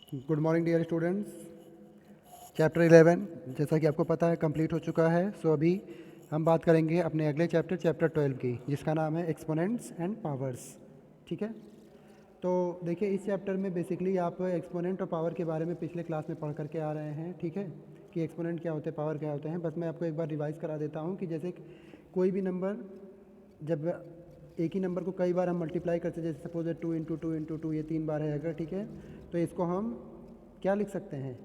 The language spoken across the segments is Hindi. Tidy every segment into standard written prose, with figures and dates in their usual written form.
Good morning dear students. Chapter 11 जैसा कि आपको पता है कंप्लीट हो चुका है। सो अभी हम बात करेंगे अपने अगले चैप्टर 12 की, जिसका नाम है एक्सपोनेंट्स एंड पावर्स। ठीक है, तो देखिए इस चैप्टर में बेसिकली आप एक्सपोनेंट और पावर के बारे में पिछले क्लास में पढ़ करके आ रहे हैं। ठीक है, कि एक्सपोनेंट क्या होते हैं, पावर क्या होते हैं। बस मैं आपको एक बार रिवाइज़ करा देता हूँ कि जैसे कोई भी नंबर, जब एक ही नंबर को कई बार हम मल्टीप्लाई करते हैं, जैसे सपोज 2 × 2 × 2 ये 3 बार है अगर, ठीक है, तो इसको हम क्या लिख सकते हैं,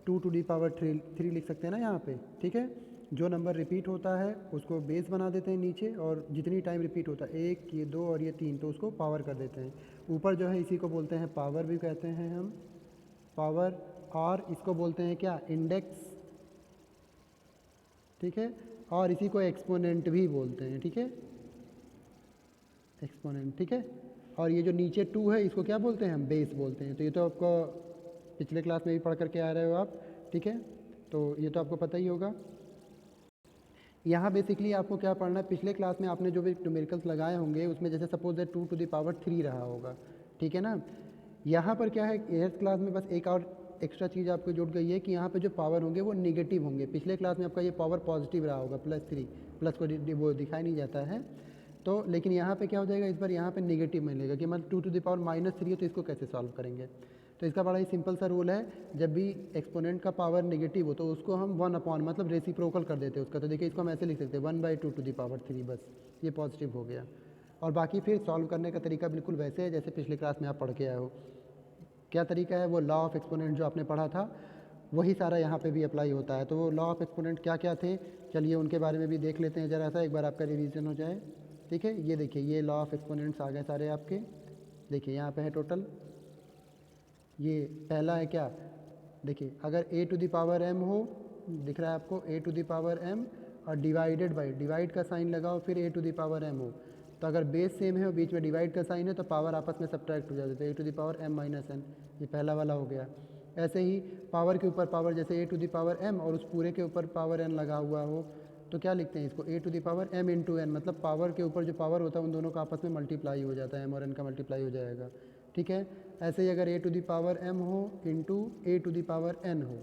2⁻³ लिख सकते हैं ना यहाँ पे। ठीक है, जो नंबर रिपीट होता है उसको बेस बना देते हैं नीचे, और जितनी टाइम रिपीट होता है 1, ये 2 और ये 3, तो उसको पावर कर देते हैं। ऊपर जो है इसी को बोलते हैं पावर भी कहते हैं हम, पावर। और इसको बोलते हैं क्या, इंडेक्स। ठीक है, और इसी को एक्सपोनेंट भी बोलते हैं। ठीक है, एक्सपोनेंट। ठीक है, और ये जो नीचे 2 है इसको क्या बोलते हैं, हम बेस बोलते हैं। तो ये तो आपको पिछले क्लास में भी पढ़ करके आ रहे हो आप। ठीक है, तो ये तो आपको पता ही होगा। यहाँ बेसिकली आपको क्या पढ़ना है, पिछले क्लास में आपने जो भी न्यूमेरिकल्स लगाए होंगे उसमें जैसे सपोज 2⁻³ रहा होगा। ठीक है ना, यहाँ पर क्या है, एट्थ क्लास में बस एक और एक्स्ट्रा चीज़ आपको जुड़ गई है कि यहाँ पे जो पावर होंगे वो निगेटिव होंगे। पिछले क्लास में आपका ये पावर पॉजिटिव रहा होगा, +3, प्लस को वो दिखाई नहीं जाता है। तो लेकिन यहाँ पे क्या हो जाएगा, इस बार यहाँ पे नेगेटिव मिलेगा कि मतलब 2⁻³ है, तो इसको कैसे सॉल्व करेंगे। तो इसका बड़ा ही सिंपल सा रूल है, जब भी एक्सपोनेंट का पावर नेगेटिव हो तो उसको हम 1 मतलब रेसिप्रोकल कर देते हैं उसका। तो देखिए इसको हम ऐसे लिख सकते हैं 1/2⁻3, बस ये पॉजिटिव हो गया। और बाकी फिर सॉल्व करने का तरीका बिल्कुल वैसे है जैसे पिछले क्लास में आप पढ़ के आए हो। क्या तरीका है, वो लॉ ऑफ एक्सपोनेंट जो आपने पढ़ा था वही सारा यहाँ पे भी अप्लाई होता है। तो वो लॉ ऑफ एक्सपोनेंट क्या क्या थे, चलिए उनके बारे में भी देख लेते हैं ज़रा सा, एक बार आपका रिवीजन हो जाए। ठीक है, ये देखिए ये लॉ ऑफ एक्सपोनेंट्स आ गए सारे आपके। देखिए यहाँ पे है टोटल, ये पहला है क्या, देखिए अगर a⁻m हो, दिख रहा है आपको a⁻m, और डिवाइडेड बाई, डिवाइड का साइन लगाओ, फिर a⁻m हो। तो अगर बेस सेम है और बीच में डिवाइड का साइन है तो पावर आपस में सब्ट्रैक्ट हो जाते हैं, तो a⁻m-n, ये पहला वाला हो गया। ऐसे ही पावर के ऊपर पावर, जैसे a⁻m और उस पूरे के ऊपर पावर n लगा हुआ हो, तो क्या लिखते हैं इसको, a⁻m × n, मतलब पावर के ऊपर जो पावर होता है उन दोनों का आपस में मल्टीप्लाई हो जाता है, m और n का मल्टीप्लाई हो जाएगा। ठीक है, ऐसे ही अगर a⁻m हो इंटू a⁻n हो,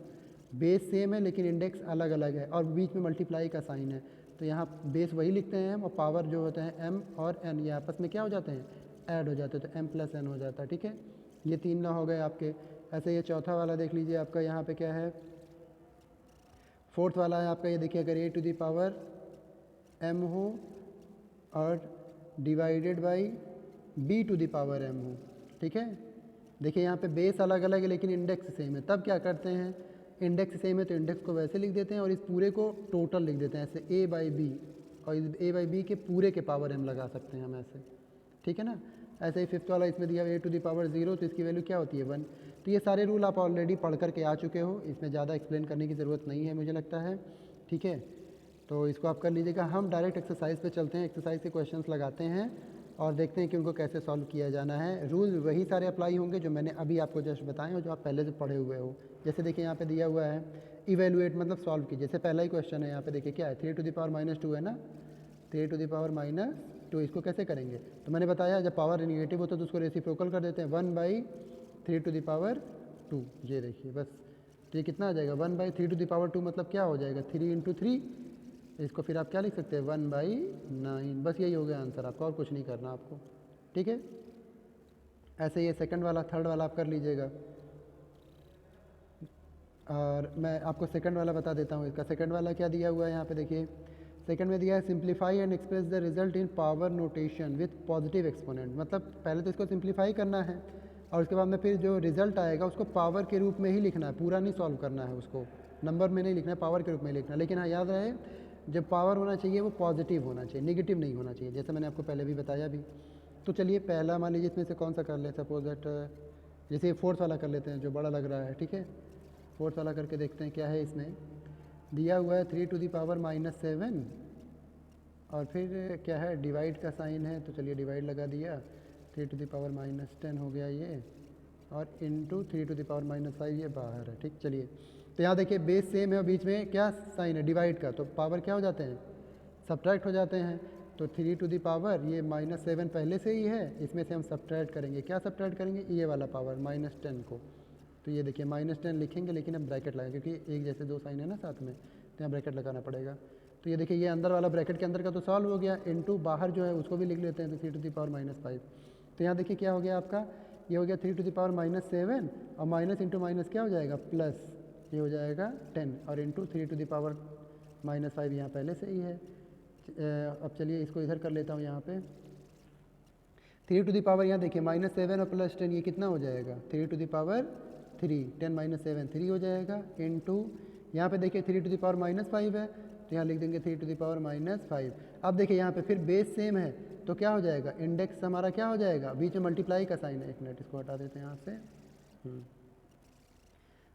बेस सेम है लेकिन इंडेक्स अलग अलग है और बीच में मल्टीप्लाई का साइन है, तो यहाँ बेस वही लिखते हैं हम, और पावर जो होते हैं m और n ये आपस में क्या हो जाते हैं, ऐड हो जाते हैं, तो m+n हो जाता है। ठीक है, ये 3 लॉ हो गए आपके। ऐसे ये चौथा वाला देख लीजिए आपका, यहाँ पे क्या है, फोर्थ वाला है आपका, ये देखिए अगर a⁻m हो और डिवाइडेड बाई b⁻m हो। ठीक है, देखिए यहाँ पे बेस अलग अलग है लेकिन इंडेक्स सेम है, तब क्या करते हैं, इंडेक्स सेम है तो इंडेक्स को वैसे लिख देते हैं और इस पूरे को टोटल लिख देते हैं ऐसे a/b, और इस a/b के पूरे के पावर m लगा सकते हैं हम ऐसे। ठीक है ना, ऐसे ही फिफ्थ वाला इसमें दिया a⁻0, तो इसकी वैल्यू क्या होती है 1। तो ये सारे रूल आप ऑलरेडी पढ़ करके आ चुके हो, इसमें ज़्यादा एक्सप्लेन करने की ज़रूरत नहीं है मुझे लगता है। ठीक है, तो इसको आप कर लीजिएगा। हम डायरेक्ट एक्सरसाइज पे चलते हैं, एक्सरसाइज के क्वेश्चंस लगाते हैं और देखते हैं कि उनको कैसे सॉल्व किया जाना है। रूल वही सारे अप्लाई होंगे जो मैंने अभी आपको जस्ट बताए और जो आप पहले से पढ़े हुए हो। जैसे देखिए यहाँ पे दिया हुआ है इवेलुएट, मतलब सॉल्व कीजिए। जैसे पहला ही क्वेश्चन है यहाँ पे, देखिए क्या है, 3⁻² है ना, 3⁻², इसको कैसे करेंगे, तो मैंने बताया जब पावर निगेटिव होता है तो उसको रेसिप्रोकल कर देते हैं 1/3²। ये देखिए बस, तो ये कितना आ जाएगा 1/3² मतलब क्या हो जाएगा 3 × 3, इसको फिर आप क्या लिख सकते हैं 1/9। बस यही हो गया आंसर आपका, और कुछ नहीं करना आपको। ठीक है, ऐसे ये सेकंड वाला, थर्ड वाला आप कर लीजिएगा। और मैं आपको सेकंड वाला बता देता हूँ, इसका सेकंड वाला क्या दिया हुआ है यहाँ पे देखिए, सेकंड में दिया है simplify and express the result in power notation with positive exponent. मतलब पहले तो इसको सिंप्लीफाई करना है और उसके बाद में फिर जो रिजल्ट आएगा उसको पावर के रूप में ही लिखना है, पूरा नहीं सॉल्व करना है, उसको नंबर में नहीं लिखना है, पावर के रूप में लिखना है। लेकिन हाँ याद रहे, जब पावर होना चाहिए वो पॉजिटिव होना चाहिए, निगेटिव नहीं होना चाहिए, जैसे मैंने आपको पहले भी बताया भी। तो चलिए पहला मान लीजिए इसमें से कौन सा कर लें, सपोज दैट जैसे फोर्थ वाला कर लेते हैं जो बड़ा लग रहा है। ठीक है, फोर्थ वाला करके देखते हैं क्या है। इसमें दिया हुआ है 3⁻⁻7 और फिर क्या है, डिवाइड का साइन है, तो चलिए डिवाइड लगा दिया, 3⁻−10 हो गया ये, और इंटू 3⁻−5 ये बाहर है। ठीक, चलिए तो यहाँ देखिए बेस सेम है और बीच में क्या साइन है, डिवाइड का, तो पावर क्या हो जाते हैं, सब्ट्रैक्ट हो जाते हैं। तो 3 ये -7 पहले से ही है, इसमें से हम सब्ट्रैक्ट करेंगे, क्या सब्ट्रैक्ट करेंगे, ये वाला पावर -10 को। तो ये देखिए -10 लिखेंगे, लेकिन अब ब्रैकेट लगाएंगे क्योंकि एक जैसे दो साइन है ना साथ में, तो यहाँ ब्रैकेट लगाना पड़ेगा। तो ये देखिए ये अंदर वाला ब्रैकेट के अंदर का तो सॉल्व हो गया, इनटू बाहर जो है उसको भी लिख लेते हैं, तो 3⁻⁻5। तो यहाँ देखिए क्या हो गया आपका, ये हो गया 3⁻⁻7 और माइनस इंटू माइनस क्या हो जाएगा प्लस, ये हो जाएगा 10 और इंटू 3⁻⁻5 यहाँ पहले से ही है। अब चलिए इसको इधर कर लेता हूँ यहाँ पे 3 यहाँ देखिए -7 और +10 ये कितना हो जाएगा 3 10 - 7 3 हो जाएगा इंटू यहाँ पे देखिए 3⁻⁻5 है, तो यहाँ लिख देंगे 3⁻⁻5। अब देखिए यहाँ पे फिर बेस सेम है तो क्या हो जाएगा, इंडेक्स हमारा क्या हो जाएगा, बीच में मल्टीप्लाई का साइन है, एक मिनट इसको हटा देते हैं यहाँ से।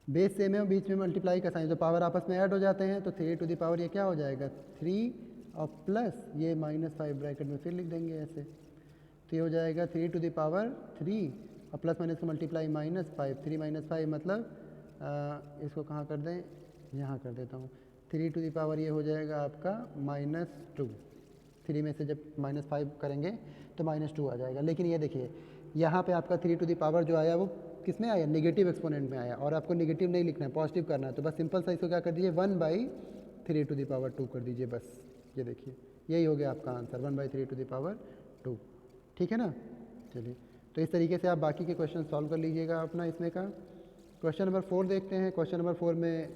बेस सेम है और बीच में मल्टीप्लाई का साइन, जो पावर आपस में ऐड हो जाते हैं तो 3 ये क्या हो जाएगा 3 और प्लस ये -5 ब्रैकेट में फिर लिख देंगे ऐसे, तो ये हो जाएगा 3 और प्लस माइनस का मल्टीप्लाई -5, 3 - 5 मतलब इसको कहाँ कर दें, यहाँ कर देता हूँ 3 ये हो जाएगा आपका -2। 3 में से जब -5 करेंगे तो -2 आ जाएगा। लेकिन ये देखिए यहाँ पे आपका 3 जो आया वो किस में आया, नेगेटिव एक्सपोनेंट में आया, और आपको नेगेटिव नहीं लिखना है, पॉजिटिव करना है। तो बस सिंपल सा इसको क्या कर दीजिए 1/3 कर दीजिए बस। ये देखिए यही हो गया आपका आंसर 1/3 ठीक है ना। चलिए तो इस तरीके से आप बाकी के क्वेश्चन सॉल्व कर लीजिएगा अपना इसमें का। क्वेश्चन नंबर 4 देखते हैं। क्वेश्चन नंबर 4 में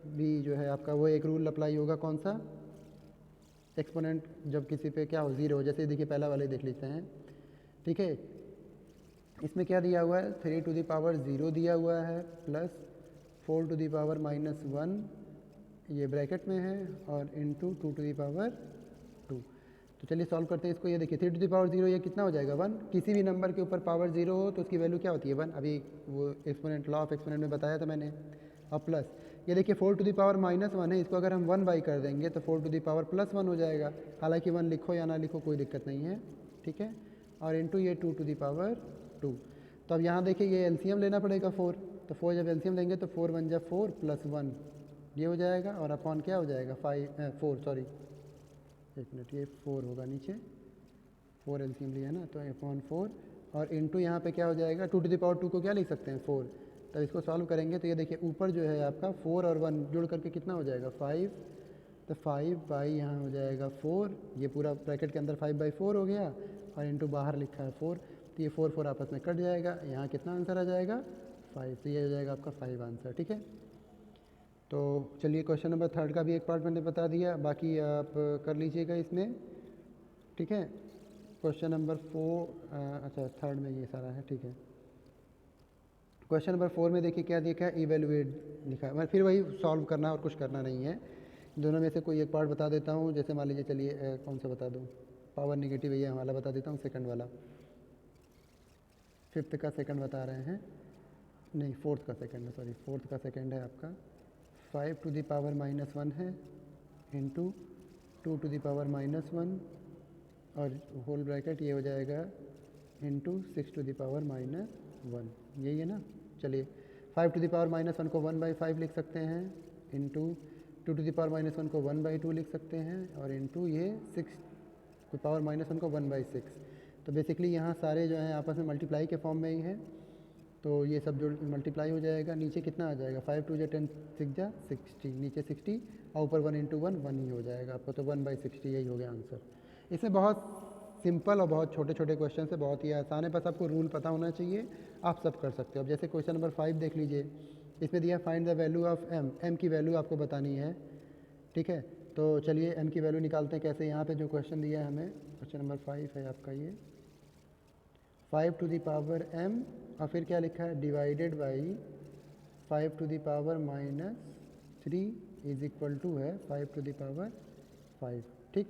भी जो है आपका वो एक रूल अप्लाई होगा, कौन सा, एक्सपोनेंट जब किसी पे क्या हो 0 हो, जैसे देखिए पहला वाले देख लेते हैं। ठीक है, इसमें क्या दिया हुआ है 3⁻0 दिया हुआ है प्लस 4⁻⁻1 ये ब्रैकेट में है और इंटू 2⁻2। तो चलिए सॉल्व करते हैं इसको। ये देखिए 3⁻0 ये कितना हो जाएगा 1, किसी भी नंबर के ऊपर पावर 0 हो तो उसकी वैल्यू क्या होती है 1, अभी वो एक्सपोनेंट लॉ ऑफ एक्सपोनेंट में बताया था मैंने। और प्लस ये देखिए 4⁻1 है, इसको अगर हम 1 कर देंगे तो 4⁻+1 हो जाएगा, हालांकि 1 लिखो या ना लिखो कोई दिक्कत नहीं है, ठीक है। और इंटू ये 2⁻2। तो अब यहाँ देखिए ये एलसीएम लेना पड़ेगा 4, तो 4 जब एलसीएम लेंगे तो 4 × 4 + 1 ये हो जाएगा, और अपॉन क्या हो जाएगा 4 सॉरी एक मिनट ये 4 होगा नीचे, 4 एलसीएम लिया है ना, तो अपॉन 4 और इंटू यहाँ पे क्या हो जाएगा 2⁻2 को क्या लिख सकते हैं 4। तो इसको सॉल्व करेंगे तो ये देखिए ऊपर जो है आपका 4 और 1 जुड़ करके कितना हो जाएगा 5, तो 5 यहाँ हो जाएगा 4, ये पूरा ब्रैकेट के अंदर 5/4 हो गया और इंटू बाहर लिखा है 4, तो ये 4 आपस में कट जाएगा, यहाँ कितना आंसर आ जाएगा 5, तो ये हो जाएगा आपका 5 आंसर। ठीक है, तो चलिए क्वेश्चन नंबर 3 का भी एक पार्ट मैंने बता दिया, बाकी आप कर लीजिएगा इसमें। ठीक है, क्वेश्चन नंबर 4 अच्छा 3 में ये सारा है, ठीक है। क्वेश्चन नंबर 4 में देखिए क्या देखा है, इवेलुएट लिखा है, मैं फिर वही सॉल्व करना और कुछ करना नहीं है, दोनों में से कोई एक पार्ट बता देता हूँ। जैसे मान लीजिए चलिए कौन सा बता दूँ, पावर नेगेटिव ये वाला बता देता हूँ, सेकंड वाला, 5th का सेकंड बता रहे हैं, नहीं 4th का सेकंड है, सॉरी 4th का सेकंड है आपका 5⁻⁻1 है इंटू 2⁻⁻1 और होल ब्रैकेट ये हो जाएगा इंटू 6⁻⁻1, यही है ना। चलिए 5⁻⁻1 को 1/5 लिख सकते हैं, इंटू 2⁻⁻1 को 1/2 लिख सकते हैं और इंटू ये 6⁻⁻1 को 1/6। तो बेसिकली यहाँ सारे जो हैं आपस में मल्टीप्लाई के फॉर्म में ही है, तो ये सब जो मल्टीप्लाई हो जाएगा, नीचे कितना आ जाएगा 5 × 2 = 10 6 × 60, नीचे 60 और ऊपर 1 × 1 ही हो जाएगा आपको, तो 1/60 यही हो गया आंसर। इसमें बहुत सिंपल और बहुत छोटे छोटे क्वेश्चन है, बहुत ही आसान है, बस आपको रूल पता होना चाहिए, आप सब कर सकते हो। अब जैसे क्वेश्चन नंबर 5 देख लीजिए, इसमें दिया find the value of m की वैल्यू आपको बतानी है। ठीक है, तो चलिए m की वैल्यू निकालते हैं कैसे। यहाँ पे जो क्वेश्चन दिया है हमें, क्वेश्चन नंबर 5 है आपका ये 5⁻m और फिर क्या लिखा है divided by 5⁻³ is equal to है 5⁵। ठीक,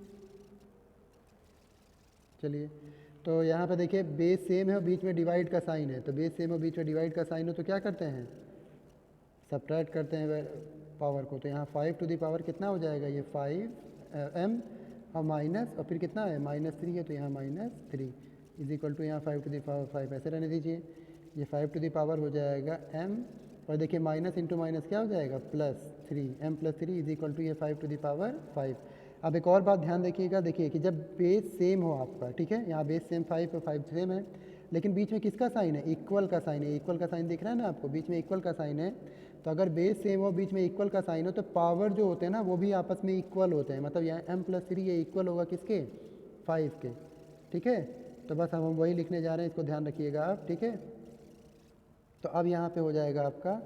चलिए तो यहाँ पे देखिए बेस सेम है और बीच में डिवाइड का साइन है, तो बेस सेम और बीच में डिवाइड का साइन हो तो क्या करते हैं सब्ट्रैक्ट करते हैं पावर को, तो यहाँ 5 कितना हो जाएगा ये 5m और माइनस और फिर कितना है -3 है, तो यहाँ -3 इज इक्वल टू यहाँ 5⁵ ऐसे रहने दीजिए, ये 5 हो जाएगा m और देखिए माइनस इंटू माइनस क्या हो जाएगा +3, m + 3 इज इक्वल टू ये 5⁵। अब एक और बात ध्यान देखिएगा, देखिए कि जब बेस सेम हो आपका, ठीक है, यहाँ बेस सेम 5 और 5 सेम है, लेकिन बीच में किसका साइन है, इक्वल का साइन है, इक्वल का साइन दिख रहा है ना आपको, बीच में इक्वल का साइन है। तो अगर बेस सेम हो, बीच में इक्वल का साइन हो, तो पावर जो होते हैं ना वो भी आपस में इक्वल होते हैं, मतलब यहाँ m+3 ये इक्वल होगा किसके, 5 के, ठीक है। तो बस हम वही लिखने जा रहे हैं, इसको ध्यान रखिएगा आप, ठीक है। तो अब यहाँ पे हो जाएगा आपका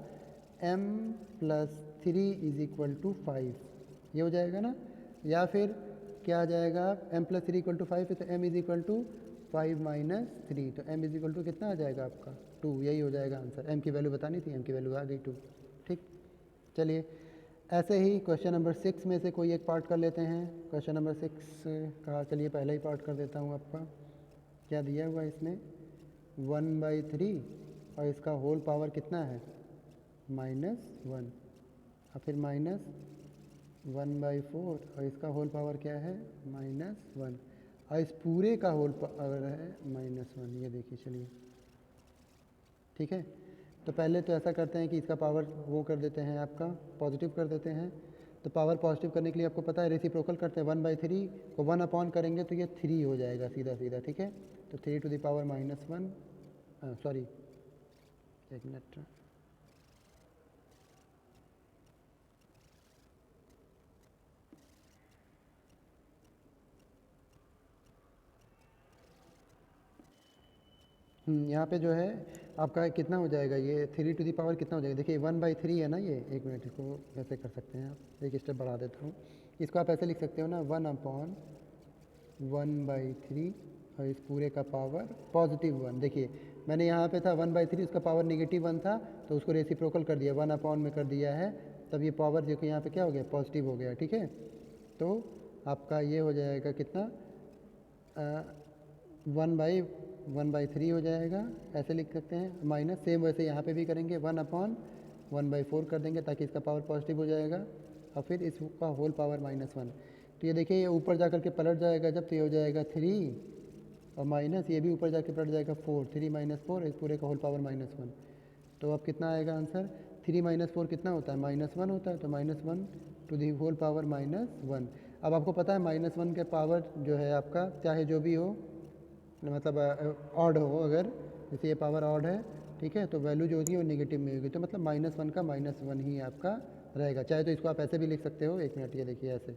m+3 = 5, ये हो जाएगा ना, या फिर क्या आ जाएगा, m+3 = 5 है तो m = 5 - 3, तो m = कितना आ जाएगा आपका 2, यही हो जाएगा आंसर। m की वैल्यू बतानी थी, m की वैल्यू आ गई 2, ठीक। चलिए ऐसे ही क्वेश्चन नंबर 6 में से कोई एक पार्ट कर लेते हैं। क्वेश्चन नंबर 6 का चलिए पहला ही पार्ट कर देता हूँ आपका। क्या दिया हुआ है इसमें, 1/3 और इसका होल पावर कितना है, -1, और फिर -1/4 और इसका होल पावर क्या है, -1, और इस पूरे का होल पावर है -1, ये देखिए। चलिए ठीक है, तो पहले तो ऐसा करते हैं कि इसका पावर वो कर देते हैं, आपका पॉजिटिव कर देते हैं। तो पावर पॉजिटिव करने के लिए आपको पता है रेसिप्रोकल करते हैं, 1/3 को 1 अपॉन करेंगे तो ये 3 हो जाएगा सीधा सीधा, ठीक है। तो 3 टू द पावर -1, सॉरी एक मिनट, यहाँ पे जो है आपका कितना हो जाएगा, ये 3 टू दी पावर कितना हो जाएगा, देखिए 1/3 है ना ये, एक मिनट इसको ऐसे कर सकते हैं आप, एक स्टेप बढ़ा देता हूँ। इसको आप ऐसे लिख सकते हो ना, 1/1/3 और इस पूरे का पावर +1। देखिए मैंने यहाँ पे था 1/3, उसका पावर -1 था, तो उसको रेसिप्रोकल कर दिया, 1 में कर दिया है, तब ये पावर जो कि यहाँ पे क्या हो गया, पॉजिटिव हो गया, ठीक है। तो आपका ये हो जाएगा कितना, 1/1/3 हो जाएगा, ऐसे लिख सकते हैं। माइनस सेम वैसे यहाँ पे भी करेंगे, 1/1/4 कर देंगे ताकि इसका पावर पॉजिटिव हो जाएगा, और फिर इसका होल पावर -1। तो ये देखिए ये ऊपर जा कर के पलट जाएगा जब, तो ये हो जाएगा 3 और माइनस ये भी ऊपर जाके पलट जाएगा 4, 3 - 4, इस पूरे का होल पावर -1। तो अब कितना आएगा आंसर, 3 - 4 कितना होता है, -1 होता है, तो -1 टू दी होल पावर -1। अब आपको पता है -1 के पावर जो है आपका, चाहे जो भी हो, मतलब ऑड हो, अगर जैसे ये पावर ऑड है, ठीक है, तो वैल्यू जो होगी वो नेगेटिव में होगी, तो मतलब -1 का -1 ही आपका रहेगा। चाहे तो इसको आप ऐसे भी लिख सकते हो, एक मिनट, ये देखिए ऐसे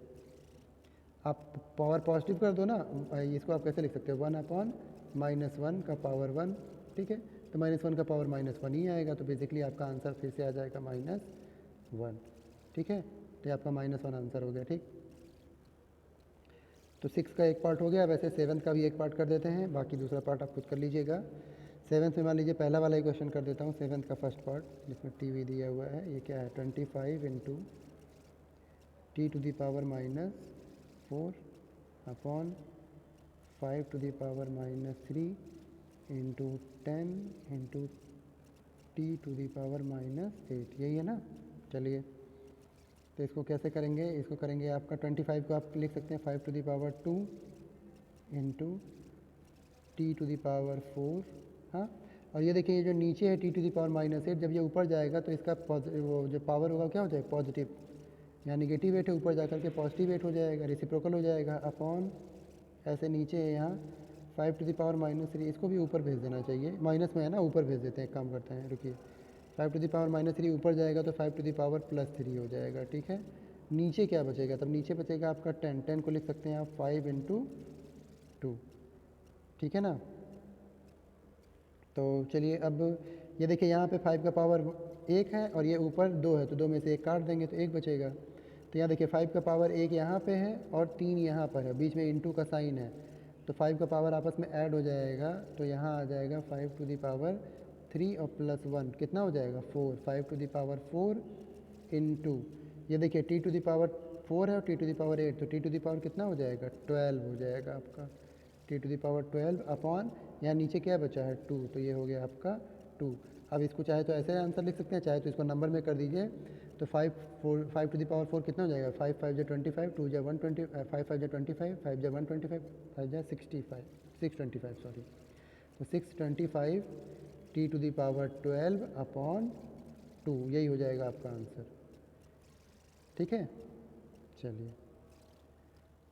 आप पावर पॉजिटिव कर दो ना, इसको आप कैसे लिख सकते हो, 1/-1 का पावर 1, ठीक है, तो -1 का पावर -1 ही आएगा, तो बेसिकली आपका आंसर फिर से आ जाएगा -1, ठीक है। तो ये आपका -1 आंसर हो गया, ठीक। तो 6 का एक पार्ट हो गया, वैसे 7 का भी एक पार्ट कर देते हैं, बाकी दूसरा पार्ट आप खुद कर लीजिएगा। 7 में मान लीजिए पहला वाला ही क्वेश्चन कर देता हूँ, 7 का फर्स्ट पार्ट, जिसमें टीवी दिया हुआ है, ये क्या है, 25 × t to the power -4 upon 5 to the power -3 × 10 × t to the power -8, यही है ना। चलिए तो इसको कैसे करेंगे, इसको करेंगे आपका 25 को आप लिख सकते हैं 5 to the power 2 × t to the power 4, हाँ। और ये देखिए ये जो नीचे है t टू दी पावर -8, जब ये ऊपर जाएगा तो इसका वो जो पावर होगा क्या हो जाएगा, पॉजिटिव, यहाँ निगेटिव वेट है, ऊपर जा करके पॉजिटिव वेट हो जाएगा, रेसिप्रोकल हो जाएगा, अपॉन ऐसे नीचे है यहाँ 5 टू दी पावर -3, इसको भी ऊपर भेज देना चाहिए, माइनस में है ना, ऊपर भेज देते हैं, एक काम करते हैं, रुकिए, 5 टू दी पावर -3 ऊपर जाएगा तो 5 टू दी पावर +3 हो जाएगा, ठीक है। नीचे क्या बचेगा, तब नीचे बचेगा आपका 10 को लिख सकते हैं आप 5 × 2, ठीक है ना। तो चलिए अब ये देखिए यहाँ पे 5 का पावर 1 है और ये ऊपर 2 है, तो 2 में से 1 काट देंगे तो 1 बचेगा। तो यहाँ देखिए 5 का पावर 1 यहाँ पे है और 3 यहाँ पर है, बीच में इंटू का साइन है, तो 5 का पावर आपस में ऐड हो जाएगा, तो यहाँ आ जाएगा 5 टू दी पावर 3 और +1 कितना हो जाएगा 4, 5 टू दी पावर 4 × ये देखिए t टू दी पावर 4 है और t टू दी पावर 8, तो t टू दी पावर कितना हो जाएगा 12 हो जाएगा आपका, t to the power 12 upon यहाँ नीचे क्या बचा है 2, तो ये हो गया आपका 2। अब इसको चाहे तो ऐसे आंसर लिख सकते हैं, चाहे तो इसको नंबर में कर दीजिए, तो 5 टू दी पावर 4 कितना हो जाएगा, 5 5 × 25, 2 × 120, 5 5 × 25, 5 × 125, 5 × 65, 625 सॉरी, तो 625 t to the power 12 upon 2, यही हो जाएगा आपका आंसर, ठीक है। चलिए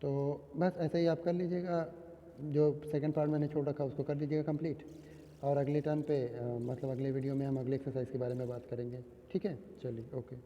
तो बस ऐसे ही आप कर लीजिएगा, जो सेकंड पार्ट मैंने छोड़ रखा उसको कर दीजिएगा कंप्लीट। और अगले टर्न पे मतलब अगले वीडियो में हम अगले एक्सरसाइज के बारे में बात करेंगे। ठीक है, चलिए, ओके।